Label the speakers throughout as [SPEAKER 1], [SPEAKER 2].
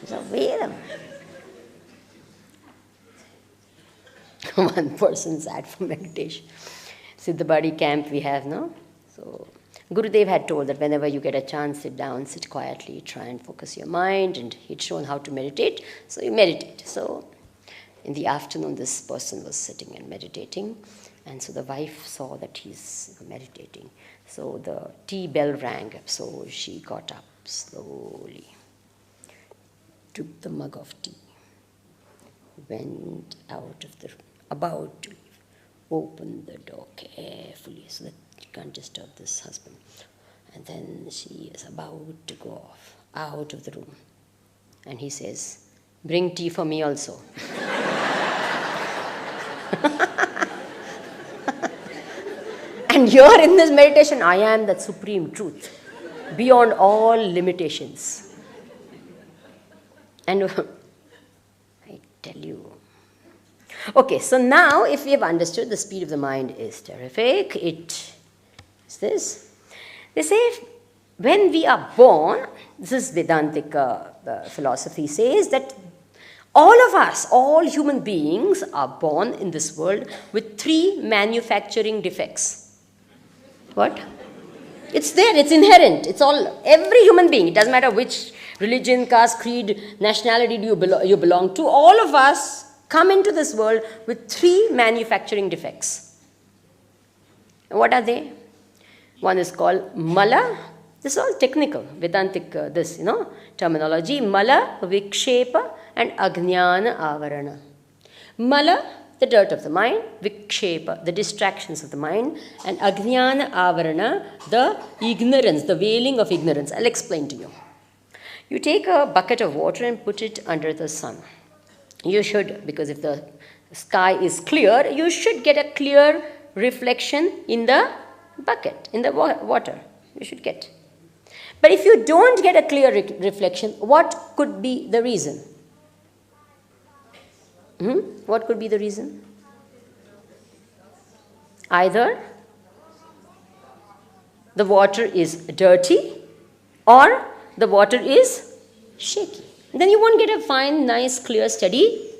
[SPEAKER 1] So wait a minute. One person sat for meditation. Siddhabadi camp we have, no? So Gurudev had told that whenever you get a chance, sit down, sit quietly, try and focus your mind, and he'd shown how to meditate, so you meditate. So in the afternoon, this person was sitting and meditating, and so the wife saw that he's meditating. So the tea bell rang, so she got up slowly, took the mug of tea, went out of the room, about to leave, opened the door carefully so that you can't disturb this husband. And then she is about to go off, out of the room. And he says, "Bring tea for me also." And here in this meditation, I am that supreme truth, beyond all limitations. And I tell you. Okay, so now if we have understood the speed of the mind is terrific, it is this. They say when we are born, this is Vedantic philosophy says that all of us, all human beings are born in this world with 3 manufacturing defects. What? It's there, it's inherent. It's all, every human being, it doesn't matter which religion, caste, creed, nationality you belong to, all of us come into this world with 3 manufacturing defects. What are they? One is called mala. This is all technical, Vedantic, terminology. Mala, vikshepa, and ajnana avarana. Mala, the dirt of the mind. Vikshepa, the distractions of the mind. And ajnana avarana, the ignorance, the veiling of ignorance. I'll explain to you. You take a bucket of water and put it under the sun. You should, because if the sky is clear, you should get a clear reflection in the bucket, in the water. You should get. But if you don't get a clear reflection, what could be the reason? What could be the reason? Either the water is dirty or the water is shaky. Then you won't get a fine, nice, clear, steady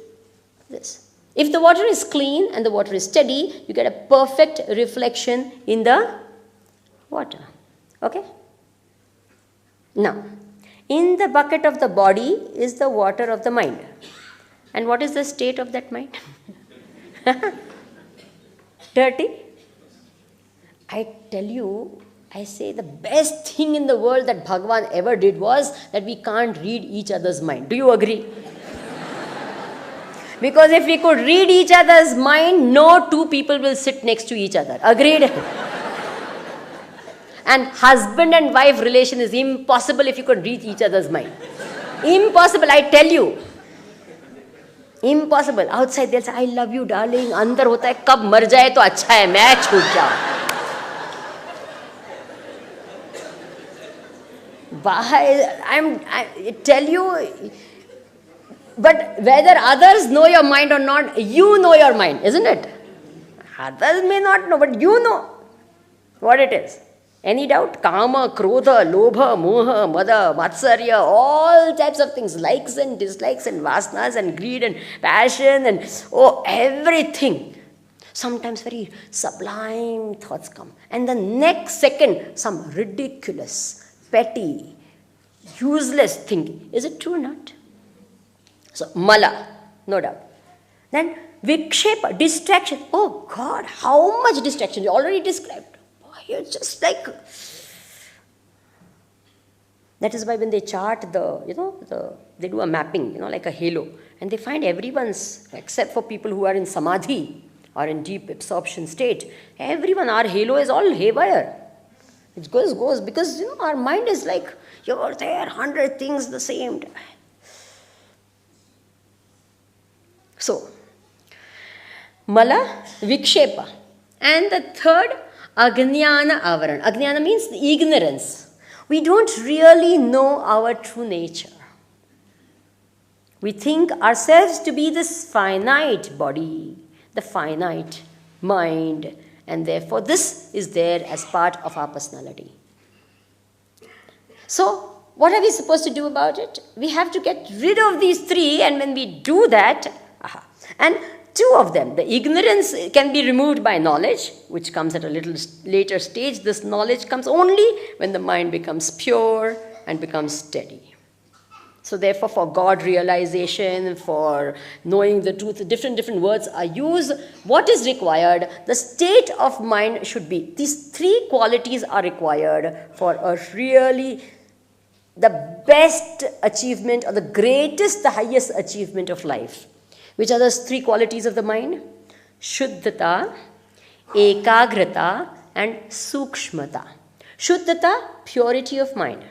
[SPEAKER 1] this. If the water is clean and the water is steady, you get a perfect reflection in the water. Okay? Now, in the bucket of the body is the water of the mind. And what is the state of that mind? Dirty? I tell you, I say the best thing in the world that Bhagavan ever did was that we can't read each other's mind. Do you agree? Because if we could read each other's mind, no 2 people will sit next to each other. Agreed? And husband and wife relation is impossible if you could read each other's mind. Impossible, I tell you. Impossible. Outside they'll say, "I love you, darling." Andar hota hai, kab mar jaye to acha hai, main chhoot jaun. I tell you, but whether others know your mind or not, you know your mind, isn't it? Others may not know, but you know what it is. Any doubt? Kama, krodha, lobha, moha, mada, matsarya, all types of things, likes and dislikes and vasanas and greed and passion and everything. Sometimes very sublime thoughts come. And the next second, some ridiculous, petty, useless thinking. Is it true or not? So, mala, no doubt. Then, vikshepa, distraction. Oh God, how much distraction? You already described. You're just like... That is why when they chart they do a mapping, like a halo. And they find everyone's, except for people who are in samadhi or in deep absorption state, everyone, our halo is all haywire. It goes, because, our mind is like, you're there, 100 things the same time. So, mala, vikshepa. And the third, ajnana avarana. Ajnana means ignorance. We don't really know our true nature. We think ourselves to be this finite body, the finite mind, and therefore this is there as part of our personality. So, what are we supposed to do about it? We have to get rid of these three, and when we do that, and two of them, the ignorance can be removed by knowledge, which comes at a little later stage. This knowledge comes only when the mind becomes pure and becomes steady. So therefore, for God realization, for knowing the truth, different words are used. What is required? The state of mind should be. These three qualities are required for a really the best achievement, or the greatest, the highest achievement of life. Which are those three qualities of the mind? Shuddhata, Ekagrata, and Sukshmata. Shuddhata, purity of mind.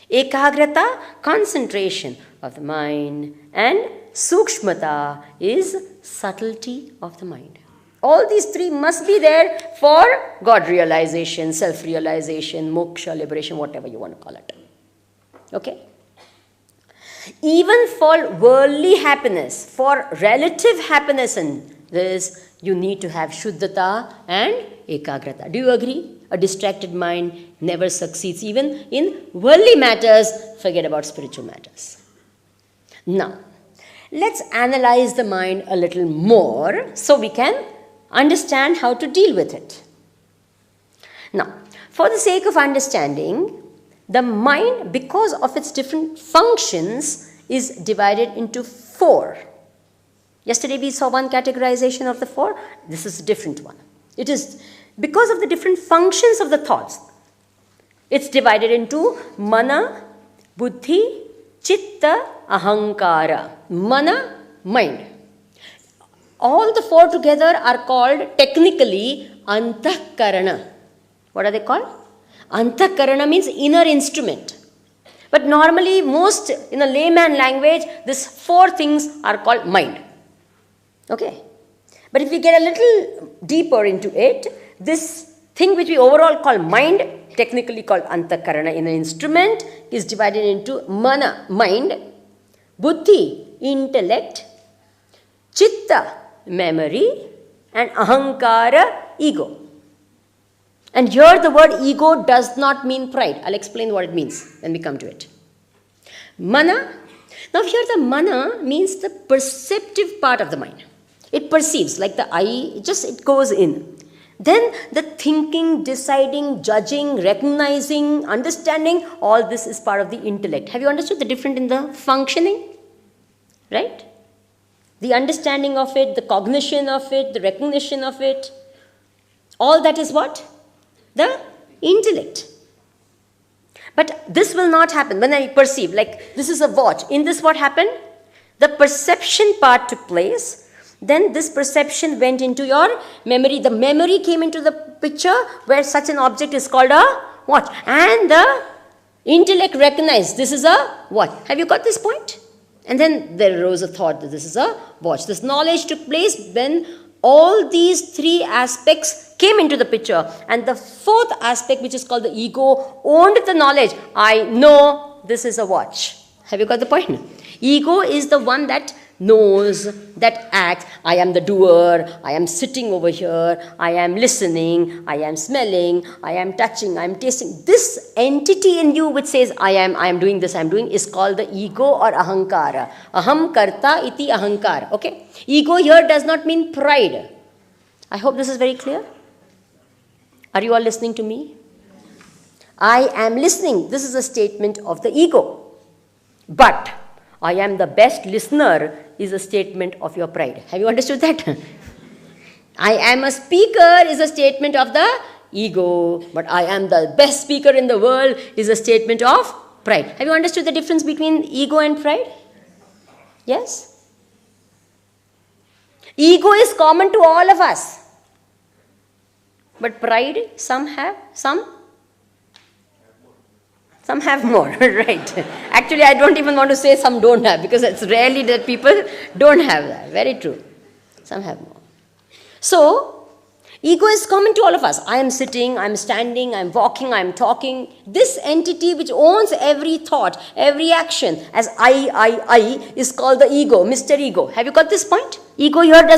[SPEAKER 1] Ekagrata, concentration of the mind. And Sukshmata is subtlety of the mind. All these three must be there for God realization, self-realization, moksha, liberation, whatever you want to call it. Okay? Even for worldly happiness, for relative happiness in this, you need to have Shuddhata and Ekagrata. Do you agree? A distracted mind never succeeds even in worldly matters. Forget about spiritual matters. Now, let's analyze the mind a little more so we can understand how to deal with it. Now, for the sake of understanding, the mind, because of its different functions, is divided into four. Yesterday we saw one categorization of the four. This is a different one. It is because of the different functions of the thoughts. It's divided into mana, buddhi, chitta, ahankara. Mana, mind. All the four together are called technically antahkarana. What are they called? Antahkarana means inner instrument. But normally, most in a layman language, these four things are called mind. Okay? But if we get a little deeper into it, this thing which we overall call mind, technically called antahkarana, inner instrument, is divided into mana, mind, buddhi, intellect, chitta, memory, and ahankara, ego. And here the word ego does not mean pride. I'll explain what it means when we come to it. Mana. Now here the mana means the perceptive part of the mind. It perceives, like the eye, it goes in. Then the thinking, deciding, judging, recognizing, understanding, all this is part of the intellect. Have you understood the difference in the functioning? Right? The understanding of it, the cognition of it, the recognition of it, all that is what? The intellect. But this will not happen when I perceive, like this is a watch. In this what happened? The perception part took place. Then this perception went into your memory. The memory came into the picture where such an object is called a watch. And the intellect recognized this is a watch. Have you got this point? And then there arose a thought that this is a watch. This knowledge took place when all these three aspects came into the picture. And the fourth aspect, which is called the ego, owned the knowledge. I know this is a watch. Have you got the point? Ego is the one that knows, that acts. I am the doer. I am sitting over here. I am listening. I am smelling. I am touching. I am tasting. This entity in you which says I am doing this, I am doing, is called the ego or ahankara. Aham karta iti ahankara. Okay? Ego here does not mean pride. I hope this is very clear. Are you all listening to me? I am listening. This is a statement of the ego. But I am the best listener is a statement of your pride. Have you understood that? I am a speaker is a statement of the ego. But I am the best speaker in the world is a statement of pride. Have you understood the difference between ego and pride? Yes? Ego is common to all of us. But pride, some have, some have more, right? Actually, I don't even want to say some don't have, because it's rarely that people don't have that. Very true. Some have more. So, ego is common to all of us. I am sitting, I am standing, I am walking, I am talking. This entity which owns every thought, every action as I is called the ego, Mr. Ego. Have you got this point? Ego here does